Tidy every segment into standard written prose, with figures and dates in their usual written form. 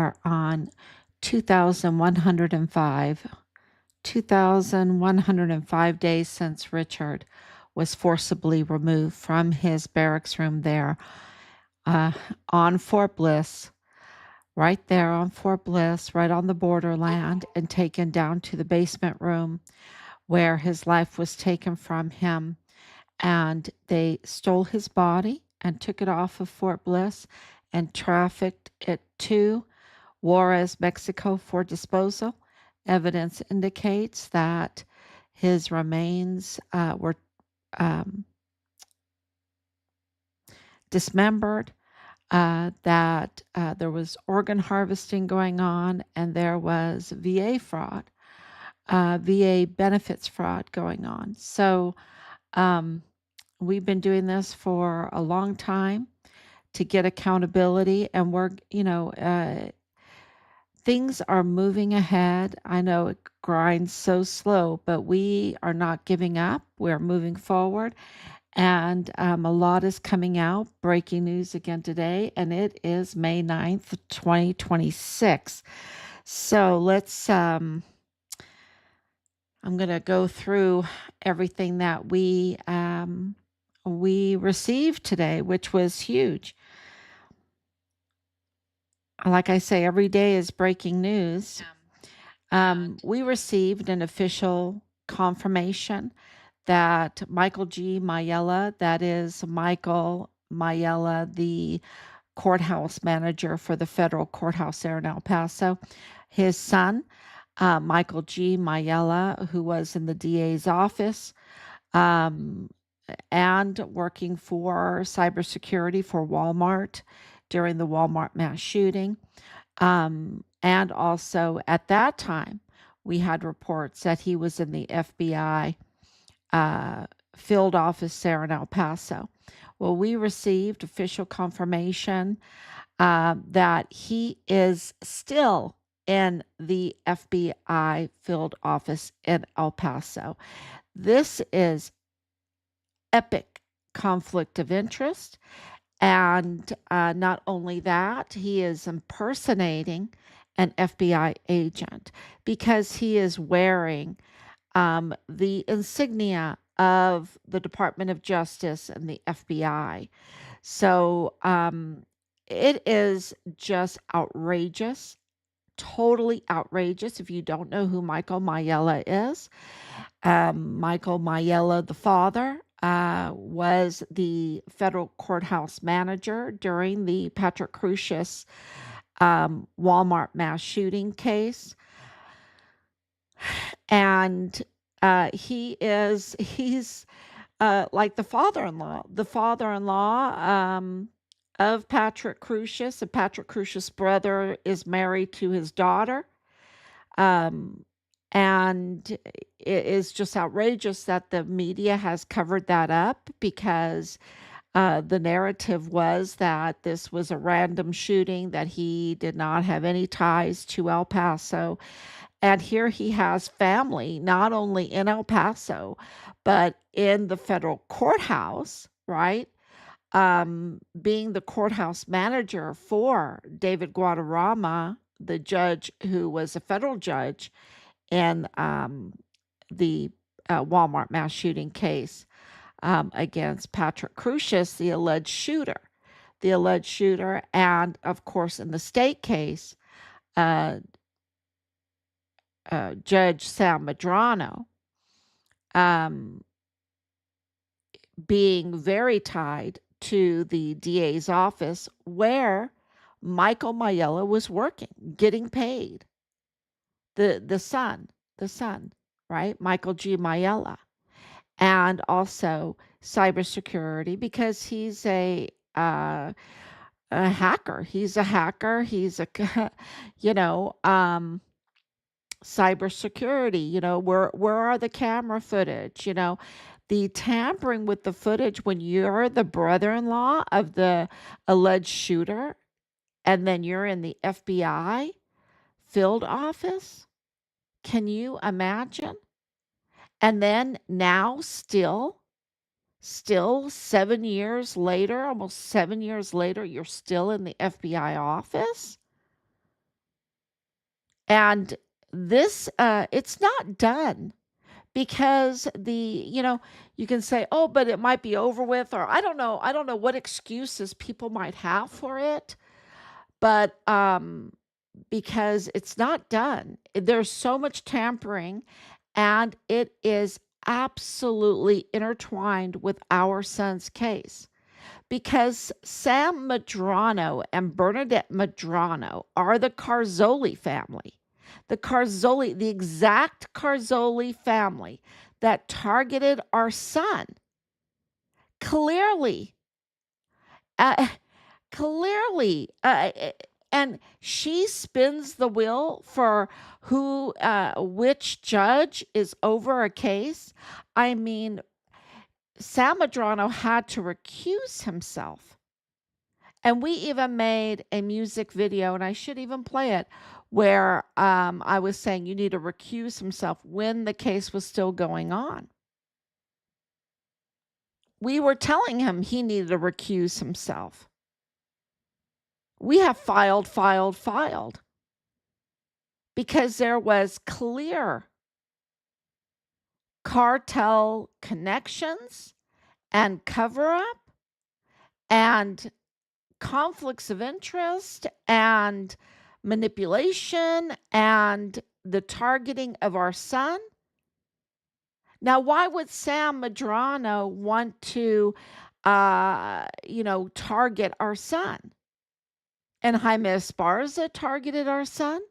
are on 2,105 days since Richard was forcibly removed from his barracks room there uh, on Fort Bliss, right there on Fort Bliss, right on the borderland, and taken down to the basement room where his life was taken from him. And they stole his body and took it off of Fort Bliss and trafficked it to Juarez, Mexico for disposal. Evidence indicates that his remains were um, dismembered, that there was organ harvesting going on, and there was VA fraud, VA benefits fraud going on. So um, we've been doing this for a long time to get accountability, and things are moving ahead. I know it grinds so slow, but we are not giving up. We're moving forward, and a lot is coming out. Breaking news again today, and it is May 9th, 2026. So I'm going to go through everything that we received today, which was huge. Like I say, every day is breaking news. We received an official confirmation that Michael G. Maiella, that is Michael Maiella, the courthouse manager for the federal courthouse there in El Paso, his son, Michael G. Maiella, who was in the DA's office, um, and working for cybersecurity for Walmart during the Walmart mass shooting. And also at that time, we had reports that he was in the FBI field office there in El Paso. Well, we received official confirmation that he is still in the FBI field office in El Paso. This is epic conflict of interest. And not only that, he is impersonating an FBI agent because he is wearing the insignia of the Department of Justice and the FBI. So it is just outrageous, totally outrageous. If you don't know who Michael Maiella is, Michael Maiella, the father, was the federal courthouse manager during the Patrick Crusius Walmart mass shooting case. And he's like the father-in-law of Patrick Crusius. And Patrick Crusius' brother is married to his daughter. And it is just outrageous that the media has covered that up because the narrative was that this was a random shooting, that he did not have any ties to El Paso. And here he has family, not only in El Paso, but in the federal courthouse, right? Being the courthouse manager for David Guadarrama, the judge who was a federal judge in the Walmart mass shooting case against Patrick Crusius, the alleged shooter. And of course, in the state case, Judge Sam Medrano, being very tied to the DA's office where Michael Maiella was working, getting paid. The son, right? Michael G. Maiella. And also cybersecurity because he's a hacker. He's a hacker. He's a, cybersecurity. Where are the camera footage? The tampering with the footage when you're the brother-in-law of the alleged shooter, and then you're in the FBI field office. Can you imagine? And then now still 7 years later, almost 7 years later, you're still in the FBI office? And this, it's not done because you can say, oh, but it might be over with, or I don't know what excuses people might have for it, but because it's not done. There's so much tampering, and it is absolutely intertwined with our son's case. Because Sam Madrano and Bernadette Madrano are the Carzoli family. The exact Carzoli family that targeted our son. Clearly, uh, clearly, and she spins the wheel for which judge is over a case. I mean, Sam Madrano had to recuse himself. And we even made a music video, and I should even play it, where I was saying you need to recuse himself when the case was still going on. We were telling him he needed to recuse himself. We have filed, because there was clear cartel connections and cover up and conflicts of interest and manipulation and the targeting of our son. Now, why would Sam Madrano want to, target our son? And Jaime Esparza targeted our son.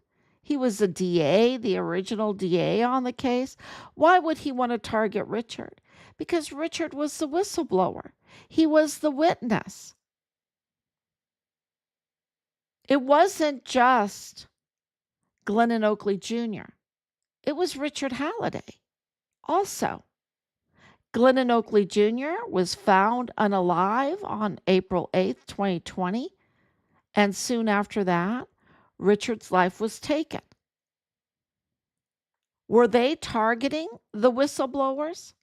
He was the DA, the original DA on the case. Why would he want to target Richard? Because Richard was the whistleblower. He was the witness. It wasn't just Glennon Oakley Jr. It was Richard Halliday also. Glennon Oakley Jr. was found unalive on April 8th, 2020, and soon after that, Richard's life was taken. Were they targeting the whistleblowers?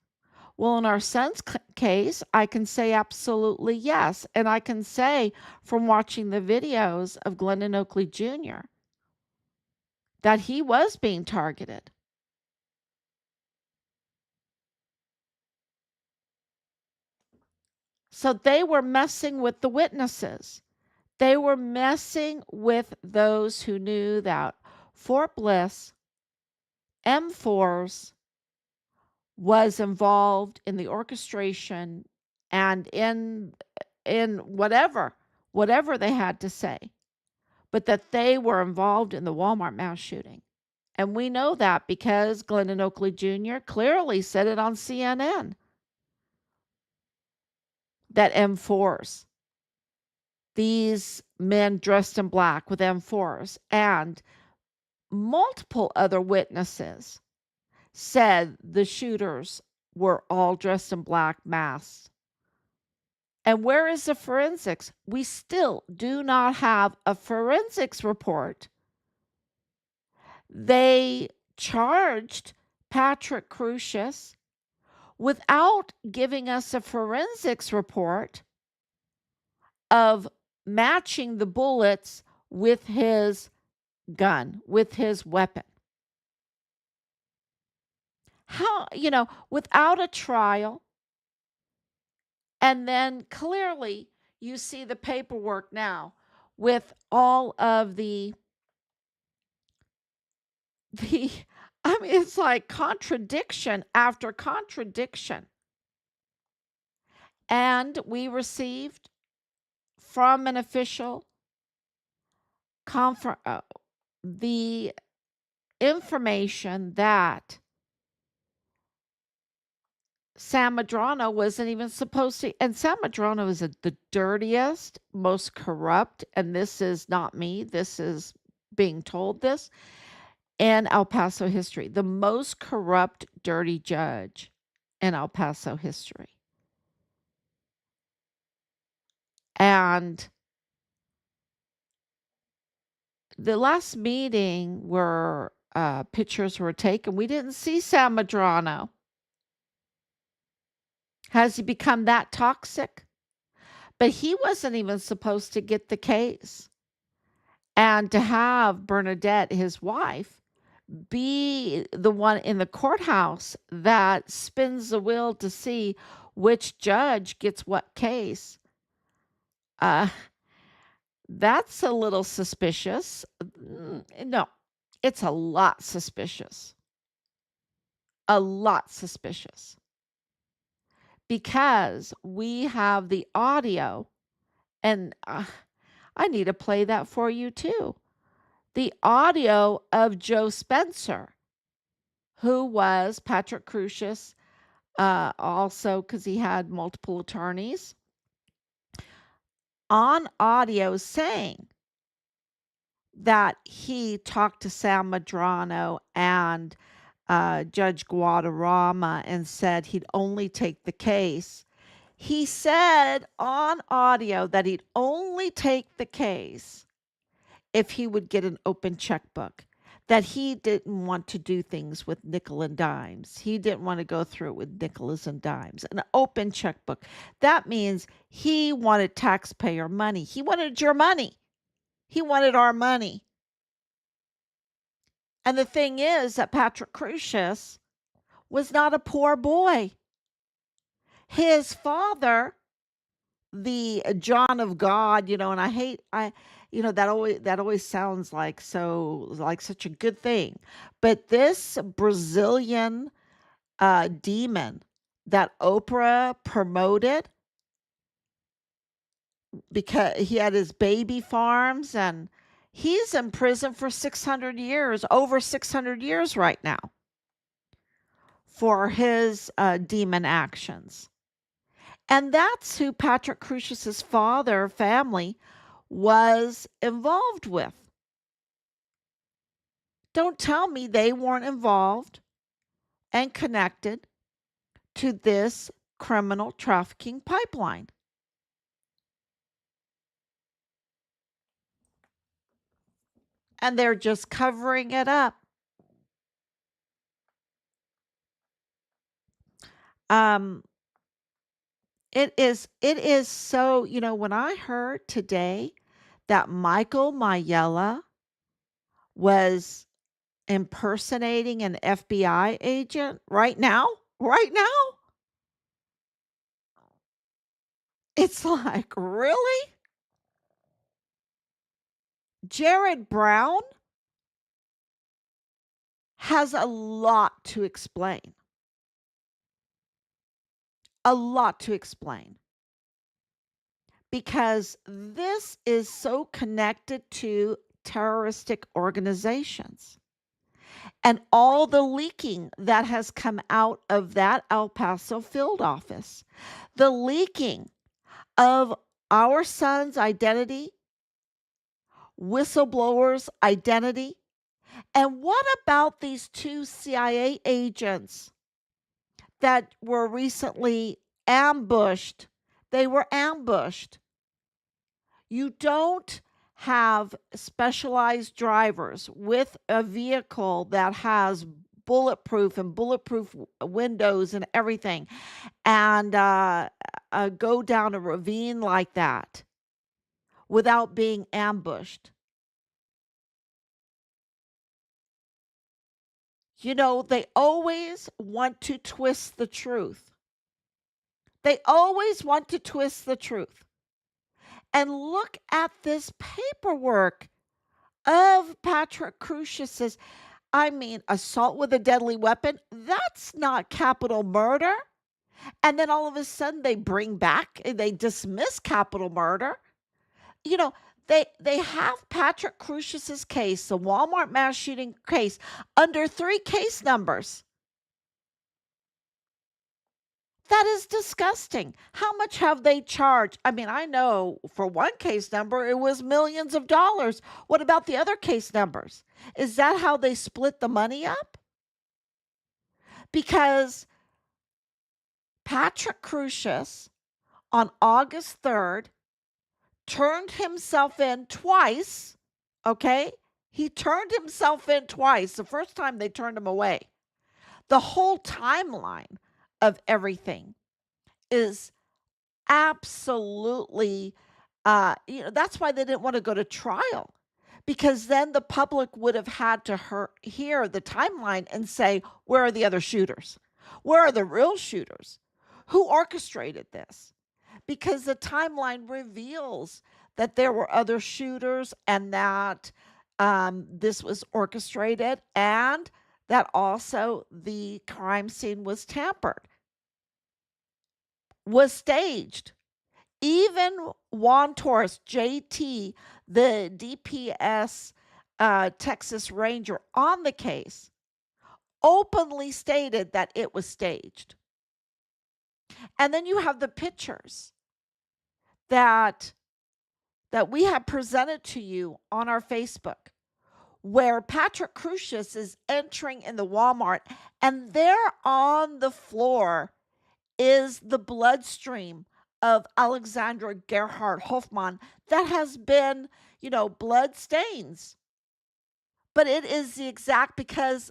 Well, in our son's case, I can say absolutely yes. And I can say from watching the videos of Glennon Oakley Jr. that he was being targeted. So they were messing with the witnesses. They were messing with those who knew that Fort Bliss M4s was involved in the orchestration and in whatever they had to say, but that they were involved in the Walmart mass shooting. And we know that because Glennon Oakley Jr. clearly said it on CNN that M4s, these men dressed in black with M4s, and multiple other witnesses said the shooters were all dressed in black masks. And where is the forensics? We still do not have a forensics report. They charged Patrick Crusius without giving us a forensics report of matching the bullets with his gun, with his weapon. How, without a trial, and then clearly you see the paperwork now with all of the I mean, it's like contradiction after contradiction. And we received from an official the information that Sam Madrano wasn't even supposed to, and Sam Madrano is the dirtiest, most corrupt, and this is not me, this is being told this, in El Paso history, the most corrupt, dirty judge in El Paso history. And the last meeting where pictures were taken, we didn't see Sam Madrano. Has he become that toxic? But he wasn't even supposed to get the case. And to have Bernadette, his wife, be the one in the courthouse that spins the wheel to see which judge gets what case, uh, that's a little suspicious. No, it's a lot suspicious. A lot suspicious. Because we have the audio, and I need to play that for you too. The audio of Joe Spencer, who was Patrick Crusius, also because he had multiple attorneys, on audio saying that he talked to Sam Madrano and Judge Guadarrama and said he'd only take the case. He said on audio that he'd only take the case if he would get an open checkbook, that he didn't want to do things with nickel and dimes. He didn't want to go through it with nickels and dimes. An open checkbook. That means he wanted taxpayer money. He wanted your money. He wanted our money. And the thing is that Patrick Crusius was not a poor boy. His father, the John of God, and that always sounds like such a good thing. But this Brazilian demon that Oprah promoted, because he had his baby farms, and he's in prison for 600 years, over 600 years right now, for his demon actions. And that's who Patrick Crusius's family was involved with. Don't tell me they weren't involved and connected to this criminal trafficking pipeline. And they're just covering it up. Um, it is so, when I heard today that Michael Maiella was impersonating an FBI agent right now, it's like, really? Jared Brown has a lot to explain. A lot to explain. Because this is so connected to terroristic organizations. And all the leaking that has come out of that El Paso field office, the leaking of our son's identity, whistleblowers' identity. And what about these two CIA agents that were recently ambushed? They were ambushed. You don't have specialized drivers with a vehicle that has bulletproof windows and everything, and go down a ravine like that without being ambushed. They always want to twist the truth. They always want to twist the truth. And look at this paperwork of Patrick Crusius's. I mean, assault with a deadly weapon, that's not capital murder. And then all of a sudden they dismiss capital murder. You know, they have Patrick Crusius's case, the Walmart mass shooting case, under 3 case numbers. That is disgusting. How much have they charged? I mean, I know for one case number, it was millions of dollars. What about the other case numbers? Is that how they split the money up? Because Patrick Crusius on August 3rd turned himself in twice. Okay? He turned himself in twice. The first time they turned him away. The whole timeline of everything is absolutely, that's why they didn't want to go to trial, because then the public would have had to hear the timeline and say, where are the other shooters? Where are the real shooters? Who orchestrated this? Because the timeline reveals that there were other shooters and that this was orchestrated and that also the crime scene was tampered, was staged. Even Juan Torres, JT, the DPS Texas Ranger on the case, openly stated that it was staged. And then you have the pictures that we have presented to you on our Facebook, where Patrick Crusius is entering in the Walmart, and there on the floor is the bloodstream of Alexandra Gerhard Hofmann that has been, blood stains. But it is the exact, because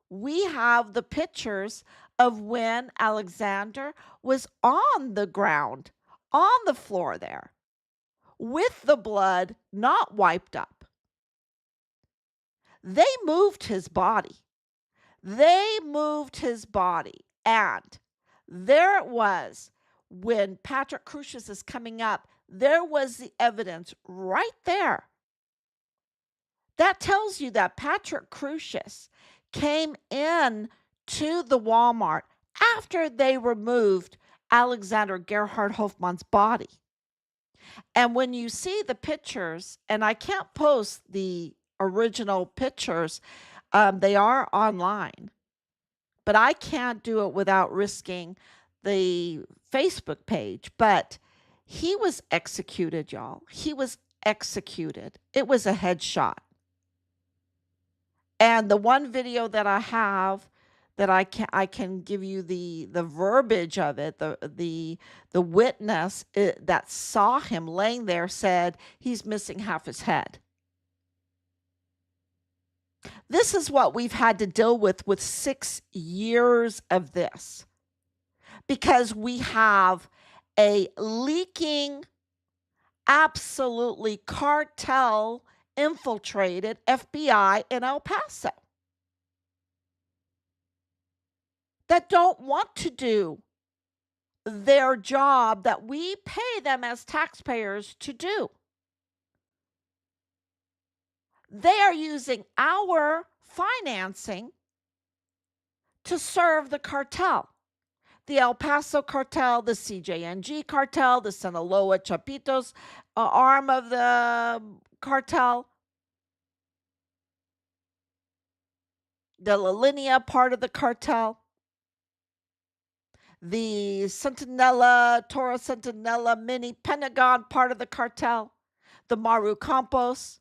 we have the pictures of when Alexander was on the ground, on the floor there, with the blood not wiped up. They moved his body. And there it was. When Patrick Crusius is coming up, there was the evidence right there. That tells you that Patrick Crusius came in to the Walmart after they removed Alexander Gerhard Hofmann's body. And when you see the pictures, and I can't post the original pictures, they are online, but I can't do it without risking the Facebook page. But he was executed, y'all. He was executed. It was a headshot. And the one video that I have that I can give you the verbiage of it, the witness that saw him laying there said he's missing half his head. This is what we've had to deal with 6 years of this, because we have a leaking, absolutely cartel infiltrated FBI in El Paso that don't want to do their job that we pay them as taxpayers to do. They are using our financing to serve the cartel. The El Paso cartel, the CJNG cartel, the Sinaloa Chapitos arm of the cartel, the La Linea part of the cartel, the Toro Centinela Mini Pentagon part of the cartel, the Maru Campos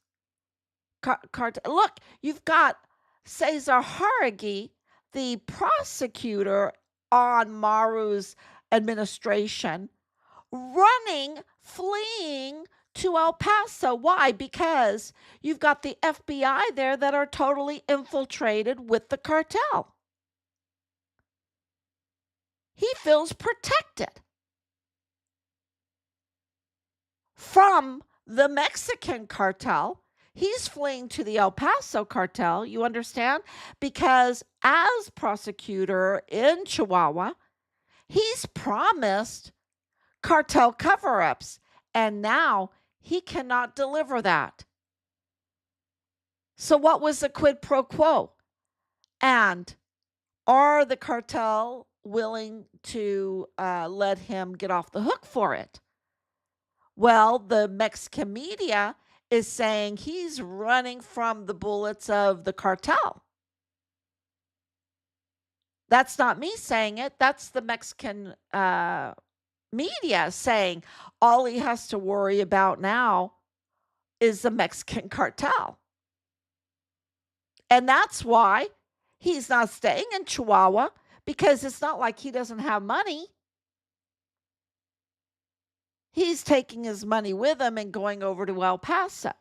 cartel. Look, you've got Cesar Haragui, the prosecutor on Maru's administration, fleeing to El Paso. Why? Because you've got the FBI there that are totally infiltrated with the cartel. He feels protected from the Mexican cartel. He's fleeing to the El Paso cartel, you understand? Because as prosecutor in Chihuahua, he's promised cartel cover-ups, and now he cannot deliver that. So what was the quid pro quo? And are the cartel willing to let him get off the hook for it? Well, the Mexican media is saying he's running from the bullets of the cartel. That's not me saying it. That's the Mexican media saying all he has to worry about now is the Mexican cartel. And that's why he's not staying in Chihuahua, because it's not like he doesn't have money. He's taking his money with him and going over to El Paso,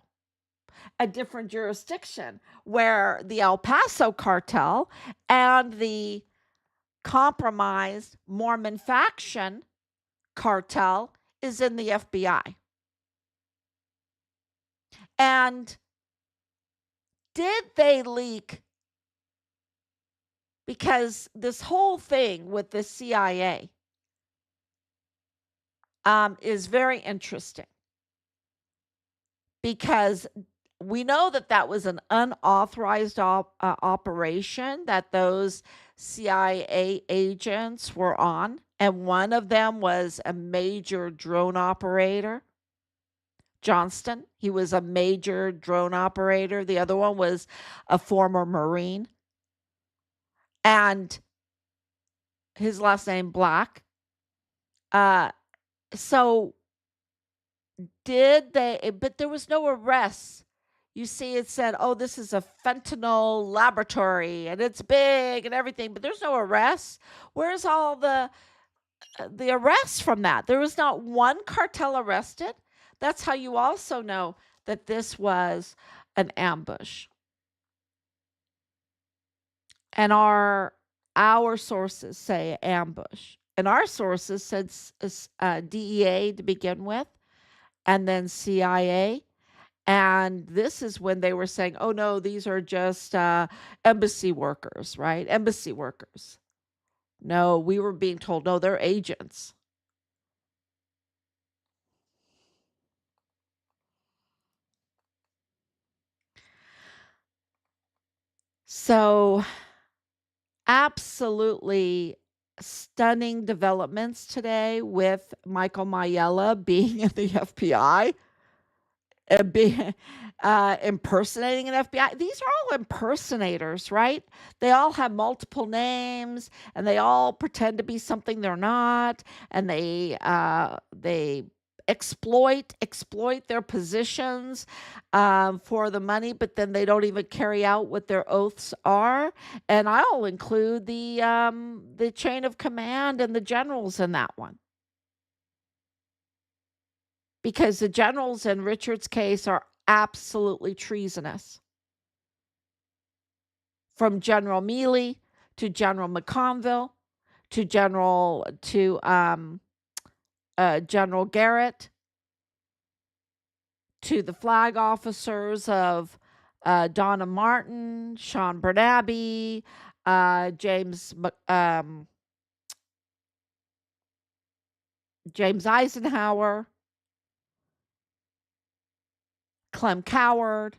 a different jurisdiction where the El Paso cartel and the compromised Mormon faction cartel is in the FBI. And Did they leak? Because this whole thing with the CIA is very interesting because we know that that was an unauthorized operation that those CIA agents were on, and one of them was a major drone operator. Johnston, he was a major drone operator. The other one was a former Marine, and his last name Black. Uh, so did they? But there was no arrests. You see, it said, "Oh, this is a fentanyl laboratory, and it's big and everything," but there's no arrests. Where's all the arrests from that? There was not one cartel arrested. That's how you also know that this was an ambush. And our sources say ambush, and our sources said DEA to begin with, and then CIA. And this is when they were saying, "Oh no, these are just embassy workers, right? Embassy workers." No, we were being told, no, they're agents. So, absolutely stunning developments today with Michael Maiella being in the FBI. Be impersonating an FBI. These are all impersonators, right? They all have multiple names, and they all pretend to be something they're not, and they exploit their positions for the money, but then they don't even carry out what their oaths are. And I'll include the chain of command and the generals in that one, because the generals in Richard's case are absolutely treasonous. From General Mealy to General McConville to General Garrett to the flag officers of Donna Martin, Sean Bernabe, James Eisenhower, Clem Coward.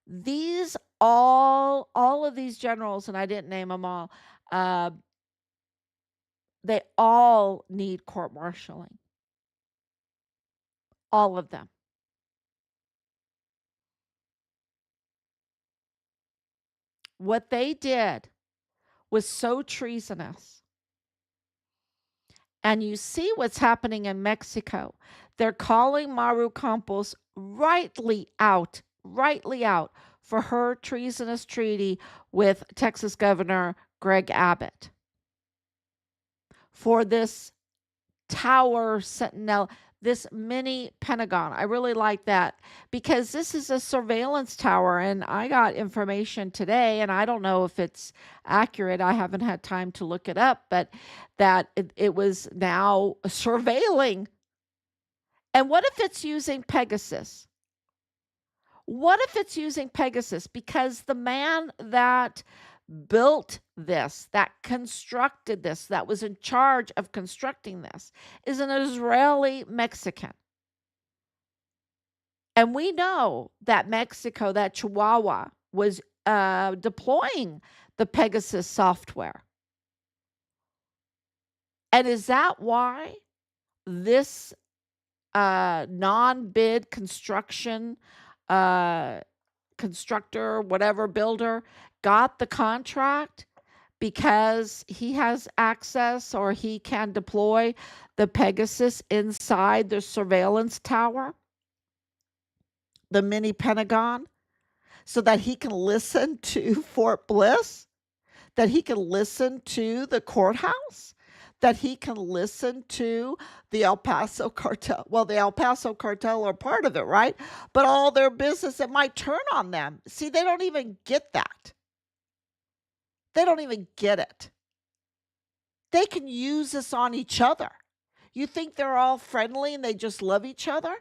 These all of these generals, and I didn't name them all, uh, they all need court martialing. All of them. What they did was so treasonous. And you see what's happening in Mexico. They're calling Maru Campos rightly out for her treasonous treaty with Texas Governor Greg Abbott, for this tower sentinel, this mini Pentagon. I really like that because this is a surveillance tower. And I got information today, and I don't know if it's accurate. I haven't had time to look it up, but that it was now surveilling. And what if it's using Pegasus? What if it's using Pegasus? Because the man that built this, that constructed this, that was in charge of constructing this, is an Israeli Mexican. And we know that Mexico, that Chihuahua, was deploying the Pegasus software. And is that why this non bid construction uh, constructor, whatever builder, got the contract? Because he has access, or he can deploy the Pegasus inside the surveillance tower, the mini Pentagon, so that he can listen to Fort Bliss, that he can listen to the courthouse, that he can listen to the El Paso cartel. Well, the El Paso cartel are part of it, right? But all their business, it might turn on them. See, they don't even get that. They don't even get it. They can use this on each other. You think they're all friendly and they just love each other?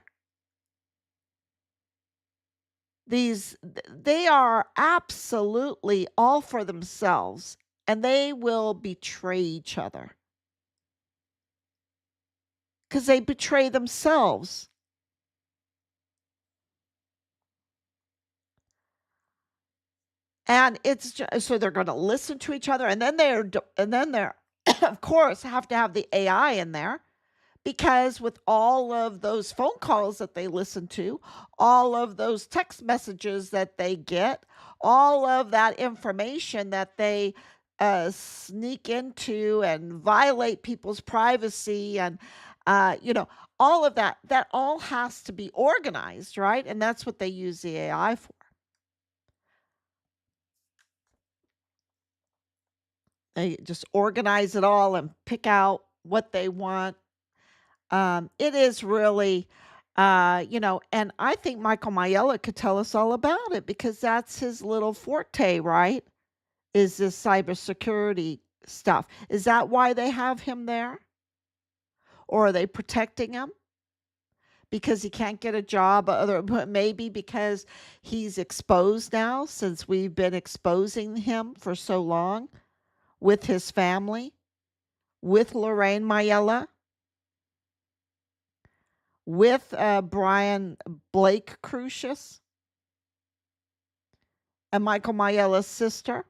They are absolutely all for themselves, and they will betray each other because they betray themselves. And it's just, so they're going to listen to each other, and then they're of course have to have the AI in there, because with all of those phone calls that they listen to, all of those text messages that they get, all of that information that they sneak into and violate people's privacy, and you know, all of that all has to be organized, right? And that's what they use the AI for. They just organize it all and pick out what they want. It is really, and I think Michael Maiella could tell us all about it, because that's his little forte, right? Is this cybersecurity stuff. Is that why they have him there? Or are they protecting him because he can't get a job? Maybe because he's exposed now, since we've been exposing him for so long with his family, with Lorraine Maiella, with Brian Blake Crusius, and Michael Maiella's sister,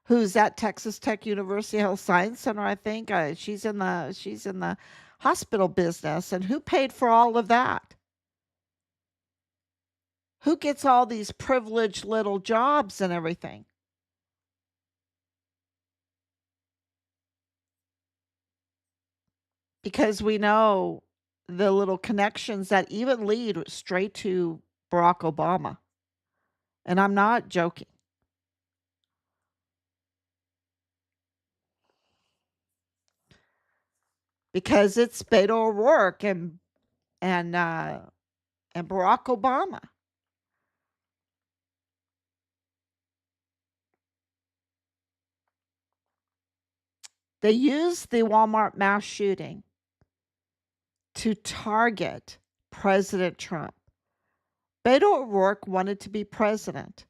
who's at Texas Tech University Health Science Center, I think. She's in the hospital business, and who paid for all of that? Who gets all these privileged little jobs and everything? Because we know the little connections that even lead straight to Barack Obama. And I'm not joking. Because it's Beto O'Rourke and Barack Obama. They used the Walmart mass shooting to target President Trump. Beto O'Rourke wanted to be president,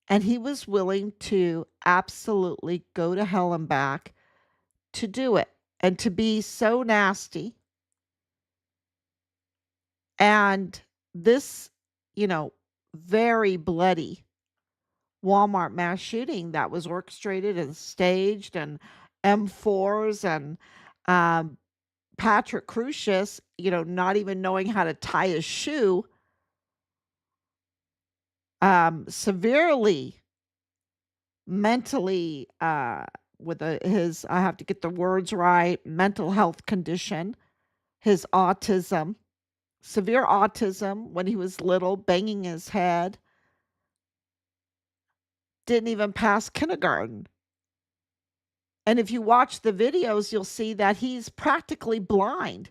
and he was willing to absolutely go to hell and back to do it, and to be so nasty. And this, very bloody Walmart mass shooting that was orchestrated and staged, and M4s, and um, Patrick Crusius, not even knowing how to tie his shoe, severely mentally, with his, I have to get the words right, mental health condition, his autism, severe autism when he was little, banging his head, didn't even pass kindergarten. And if you watch the videos, you'll see that he's practically blind,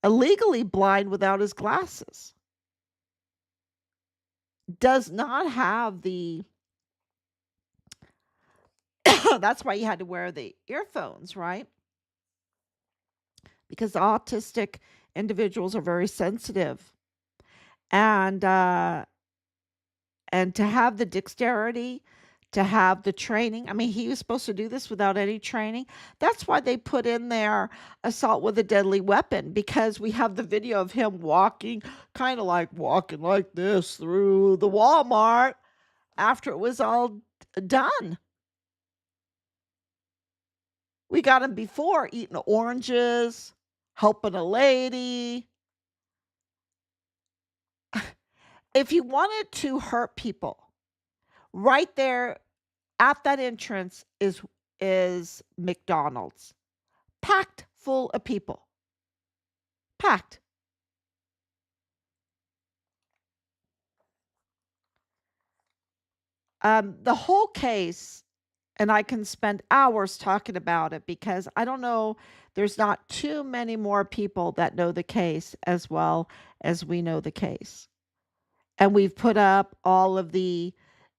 illegally blind without his glasses. Does not have the that's why he had to wear the earphones, right? Because autistic individuals are very sensitive. And to have the dexterity, to have the training. I mean, he was supposed to do this without any training. That's why they put in there assault with a deadly weapon, because we have the video of him walking, kind of like walking like this through the Walmart after it was all done. We got him before eating oranges, helping a lady. If you wanted to hurt people, right there at that entrance is McDonald's, packed full of people, packed. The whole case, and I can spend hours talking about it, because I don't know, there's not too many more people that know the case as well as we know the case. And we've put up all of the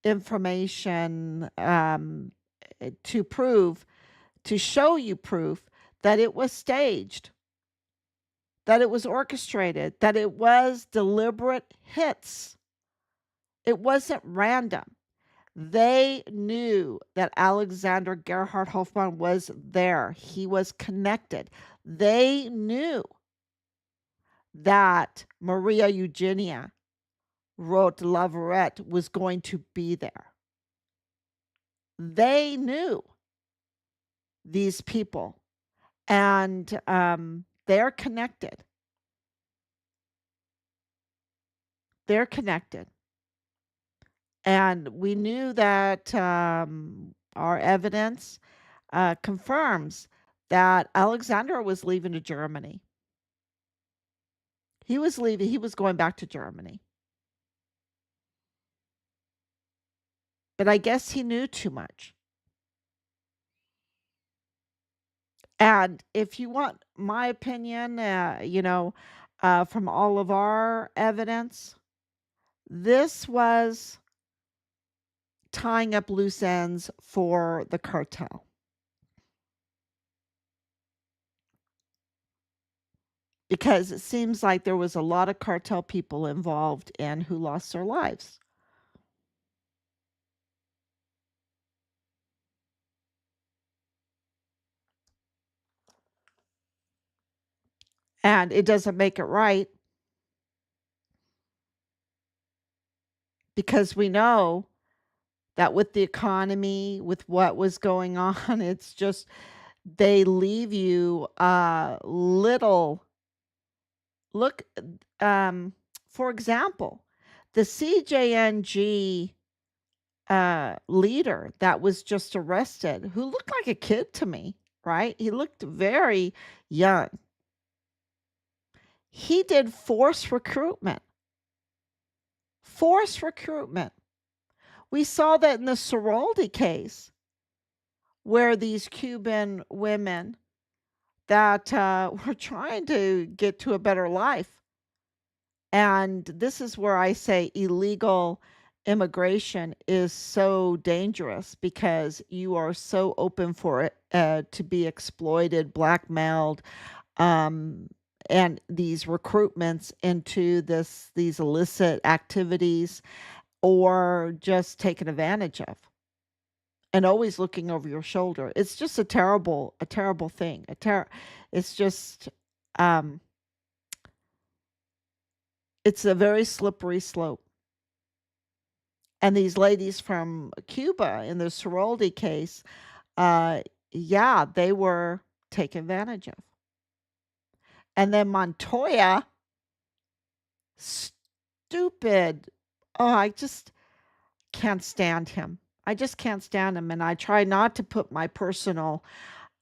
information, to prove, to show you proof that it was staged. that it was orchestrated, that it was deliberate hits. It wasn't random. They knew that Alexander Gerhard Hofmann was there. He was connected. They knew that Maria Eugenia wrote Laverette was going to be there. They knew these people, and they're connected. They're connected. And we knew that our evidence confirms that Alexander was leaving to Germany. He was leaving, he was going back to Germany. But I guess he knew too much. And if you want my opinion, from all of our evidence, this was tying up loose ends for the cartel. Because it seems like there was a lot of cartel people involved and who lost their lives. And it doesn't make it right, because we know that with the economy, with what was going on, it's just they leave you little. Look, for example, the CJNG leader that was just arrested, who looked like a kid to me, right? He looked very young. He did forced recruitment. Forced recruitment. We saw that in the Sorority case, where these Cuban women that were trying to get to a better life. And this is where I say illegal immigration is so dangerous, because you are so open for it to be exploited, blackmailed, um, and these recruitments into these illicit activities, or just taken advantage of, and always looking over your shoulder. It's just a terrible thing. It's just it's a very slippery slope. And these ladies from Cuba in the sorority case, yeah, they were taken advantage of. And then Montoya, stupid. Oh, I just can't stand him. I just can't stand him. And I try not to put my personal,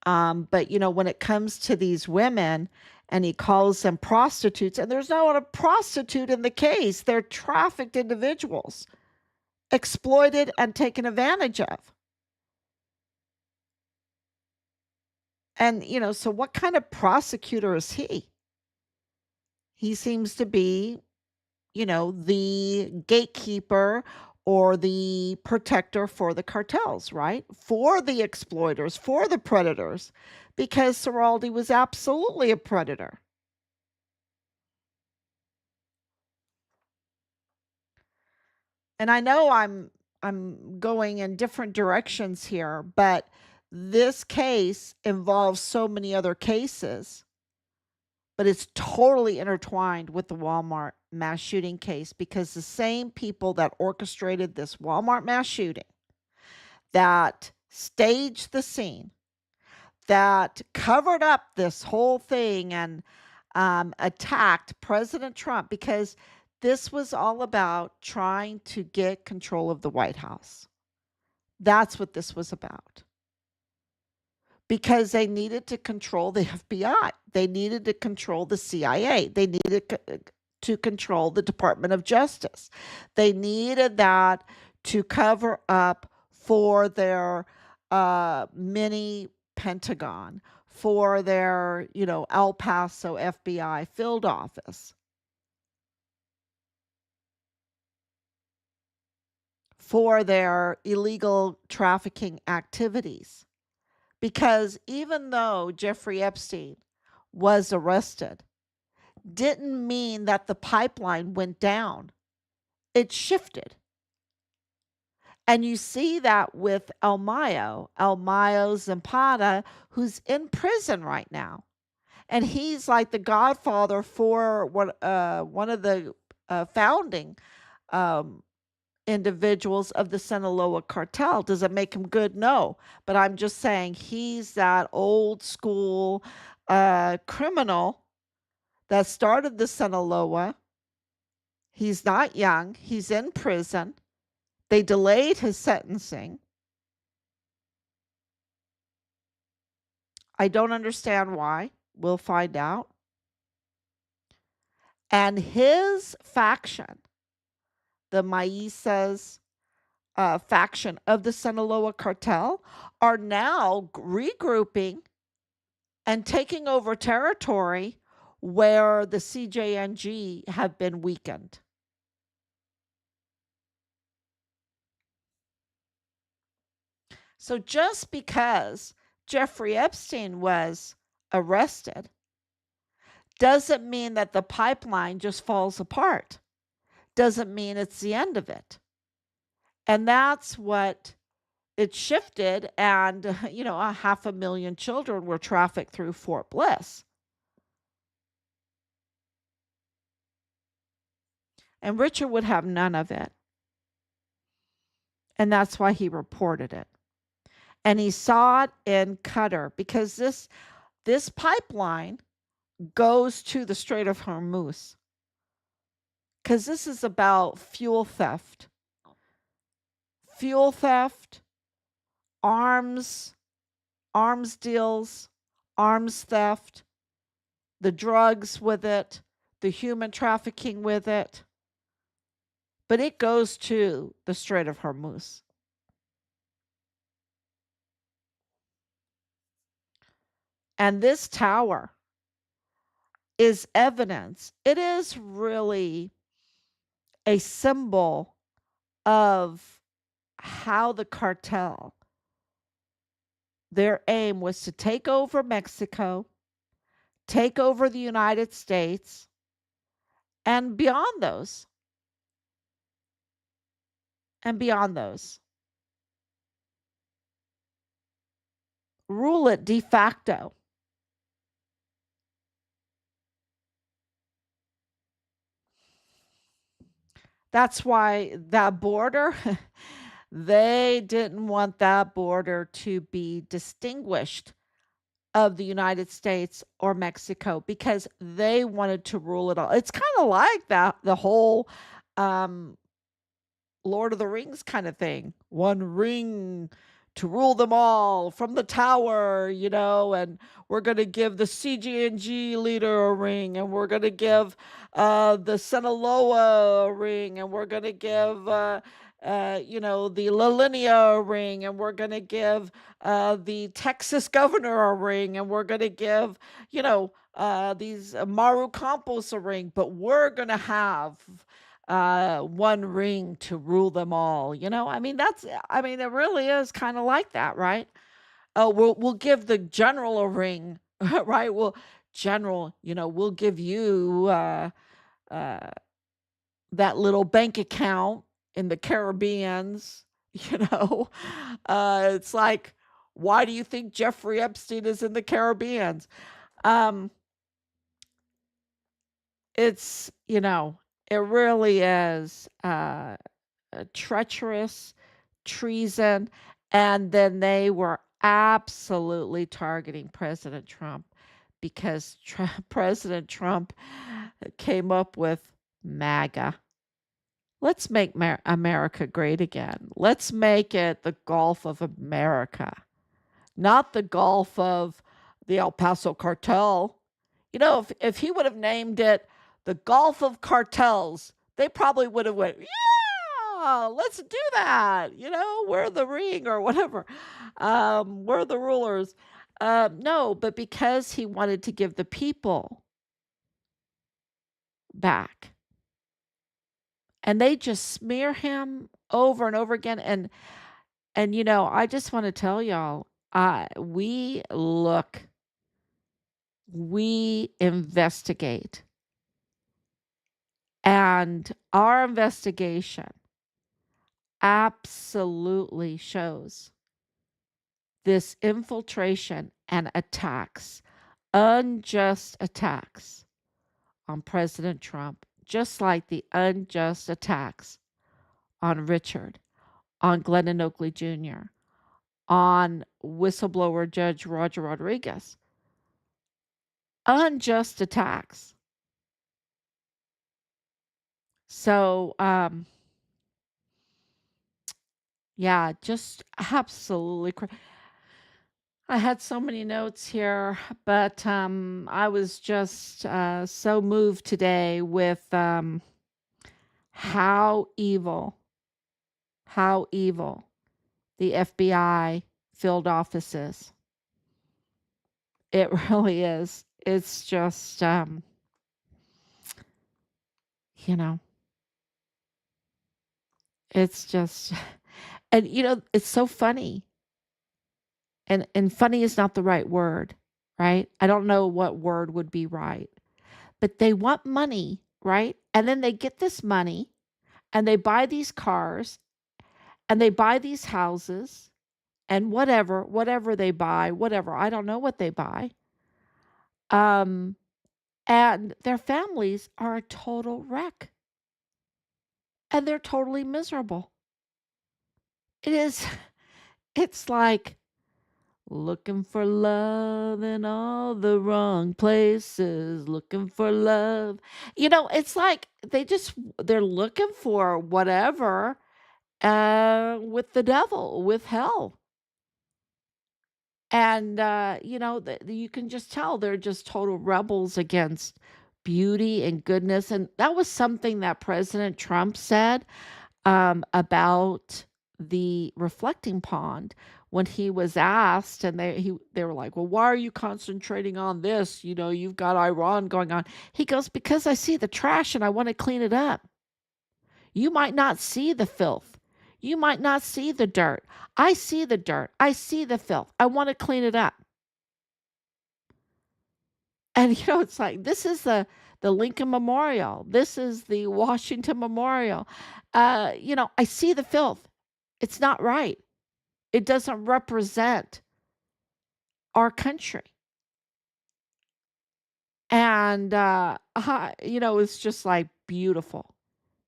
but when it comes to these women, and he calls them prostitutes, and there's not a prostitute in the case. They're trafficked individuals, exploited and taken advantage of. And, so what kind of prosecutor is he? He seems to be, the gatekeeper or the protector for the cartels, right? For the exploiters, for the predators, because Soraldi was absolutely a predator. And I know I'm going in different directions here, but this case involves so many other cases, but it's totally intertwined with the Walmart mass shooting case, because the same people that orchestrated this Walmart mass shooting, that staged the scene, that covered up this whole thing and attacked President Trump, because this was all about trying to get control of the White House. That's what this was about. Because they needed to control the FBI. They needed to control the CIA. They needed to control the Department of Justice. They needed that to cover up for their mini Pentagon, for their, El Paso FBI field office, for their illegal trafficking activities. Because even though Jeffrey Epstein was arrested, didn't mean that the pipeline went down. It shifted. And you see that with El Mayo Zapata, who's in prison right now. And he's like the godfather for one of the founding um, individuals of the Sinaloa cartel. Does it make him good? No. But I'm just saying he's that old school criminal that started the Sinaloa. He's not young. He's in prison. They delayed his sentencing. I don't understand why. We'll find out. And his faction, the Maízes faction of the Sinaloa cartel, are now regrouping and taking over territory where the CJNG have been weakened. So just because Jeffrey Epstein was arrested doesn't mean that the pipeline just falls apart. Doesn't mean it's the end of it. And that's what it shifted. And, you know, 500,000 children were trafficked through Fort Bliss. And Richard would have none of it. And that's why he reported it. And he saw it in Qatar because this pipeline goes to the Strait of Hormuz. Because this is about fuel theft. Fuel theft, arms deals, arms theft, the drugs with it, the human trafficking with it. But it goes to the Strait of Hormuz. And this tower is evidence. It is really a symbol of how the cartel, their aim was to take over Mexico, take over the United States, and beyond those. Rule it de facto. That's why that border, they didn't want that border to be distinguished of the United States or Mexico because they wanted to rule it all. It's kind of like that, the whole um, Lord of the Rings kind of thing. One ring to rule them all from the tower, you know, and we're going to give the CJNG leader a ring, and we're going to give the Sinaloa a ring, and we're going to give, you know, the La Linea a ring, and we're going to give the Texas governor a ring, and we're going to give, you know, these Maru Campos a ring, but we're going to have one ring to rule them all. You know, I mean, it really is kind of like that, right? Oh, we'll give the general a ring, right? Well, general, you know, we'll give you uh, that little bank account in the Caribbeans. You know, it's like, why do you think Jeffrey Epstein is in the Caribbeans? Um, it's, you know, it really is treacherous, treason, and then they were absolutely targeting President Trump because President Trump came up with MAGA. Let's make America great again. Let's make it the Gulf of America, not the Gulf of the El Paso cartel. You know, if he would have named it the Gulf of Cartels, they probably would have went, yeah, let's do that. You know, we're the ring or whatever. We're the rulers. No, but because he wanted to give the people back, and they just smear him over and over again. And you know, I just want to tell y'all, we investigate And our investigation absolutely shows this infiltration and attacks, unjust attacks on President Trump, just like the unjust attacks on Richard, on Glennon Oakley Jr., on whistleblower Judge Roger Rodriguez. Unjust attacks. So, yeah, just absolutely. I had so many notes here, but I was just so moved today with how evil the FBI field office is. It really is. It's just, you know, it's just, and it's so funny. And funny is not the right word, right? I don't know what word would be right. But they want money, right? And then they get this money and they buy these cars and they buy these houses and whatever they buy, whatever. I don't know what they buy. Um and their families are a total wreck. And they're totally miserable. It is it's like looking for love in all the wrong places, looking for love. It's like they're looking for whatever with the devil, with hell. And you can just tell they're just total rebels against beauty and goodness. And that was something that President Trump said about the reflecting pond when he was asked, and they were like, "Well, why are you concentrating on this? You've got Iran going on." He goes, "Because I see the trash and I want to clean it up. You might not see the filth. You might not see the dirt. I see the dirt. I see the filth. I want to clean it up." And it's like this is the Lincoln Memorial. This is the Washington Memorial. I see the filth. It's not right. It doesn't represent our country. And it's just like beautiful.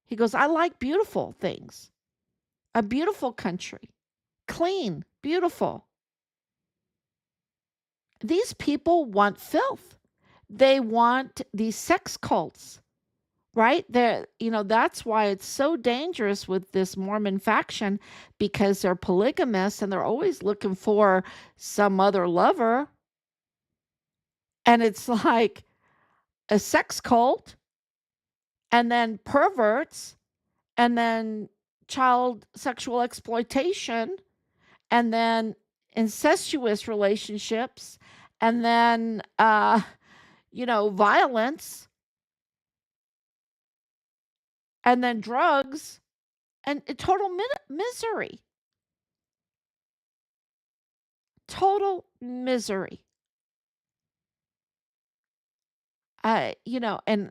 He goes, "I like beautiful things. A beautiful country. Clean, beautiful." These people want filth. They want these sex cults, right? That's why it's so dangerous with this Mormon faction, because they're polygamists and they're always looking for some other lover. And it's like a sex cult, and then perverts, and then child sexual exploitation, and then incestuous relationships, and then violence, and then drugs, and total misery. Total misery. And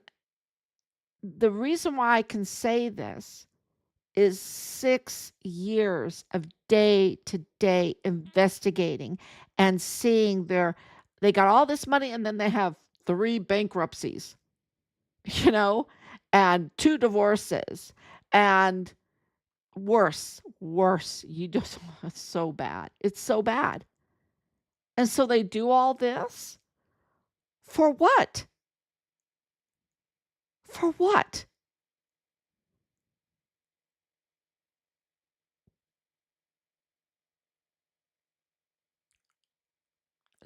the reason why I can say this is 6 years of day to day investigating and seeing they got all this money and then they have 3 bankruptcies, you know, and 2 divorces and worse. You just, it's so bad. It's so bad. And so they do all this for what? For what?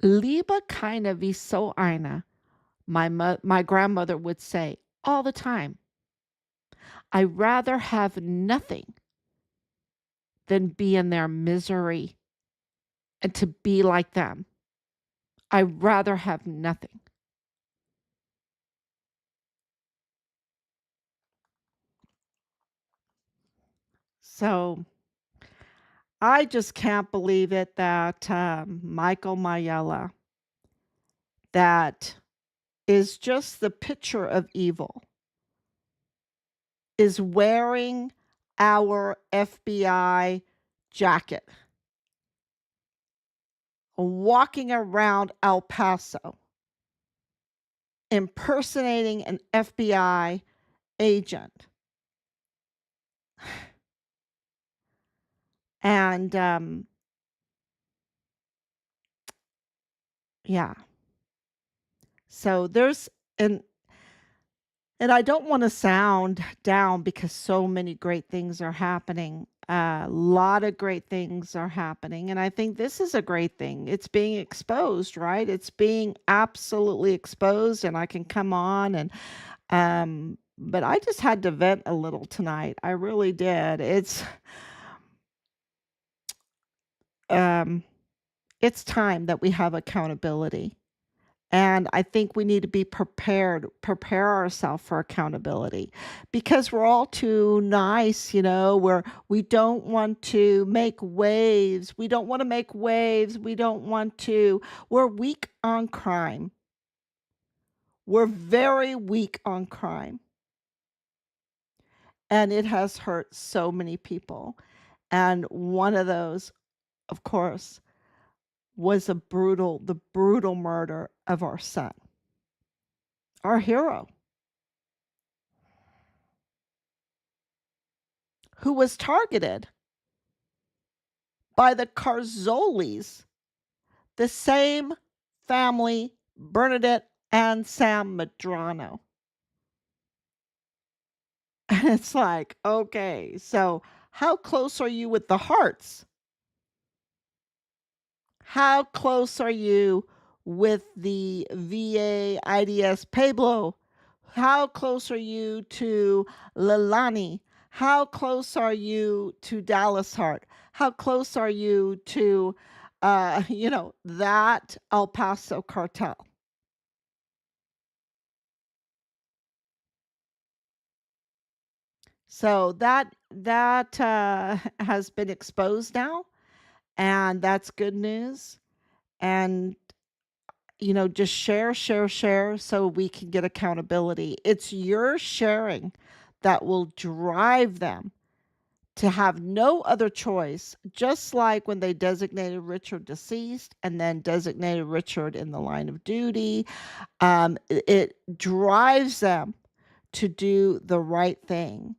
Liebe keine wie so eine, my grandmother would say all the time. I rather have nothing than be in their misery and to be like them. I rather have nothing. So I just can't believe it that Michael Maiella, that is just the picture of evil. is wearing our FBI jacket, walking around El Paso, impersonating an FBI agent. And yeah. So there's and and I don't want to sound down because so many great things are happening. A lot of great things are happening. And I think this is a great thing. It's being exposed, right? It's being absolutely exposed. And I can come on but I just had to vent a little tonight. I really did. Um, it's time that we have accountability. And I think we need to be prepared, prepare ourselves for accountability because we're all too nice, where we don't want to make waves. We don't want to make waves. We're weak on crime. We're very weak on crime. And it has hurt so many people. And one of those, of course, was the brutal murder of our son, our hero, who was targeted by the Carzolis, the same family, Bernadette and Sam Medrano. And it's like, okay, so how close are you with the Harts? How close are you with the VA IDS Pueblo? How close are you to Leilani? How close are you to Dallas Hart? How close are you to, that El Paso cartel? So that has been exposed now, and that's good news. And just share so we can get accountability. It's your sharing that will drive them to have no other choice, just like when they designated Richard deceased and then designated Richard in the line of duty. It drives them to do the right thing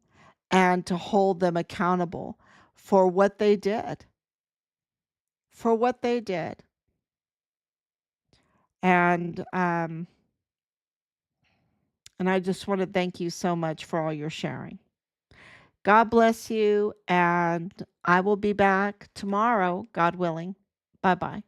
and to hold them accountable for what they did. For what they did. And I just want to thank you so much for all your sharing. God bless you, and I will be back tomorrow, God willing. Bye bye.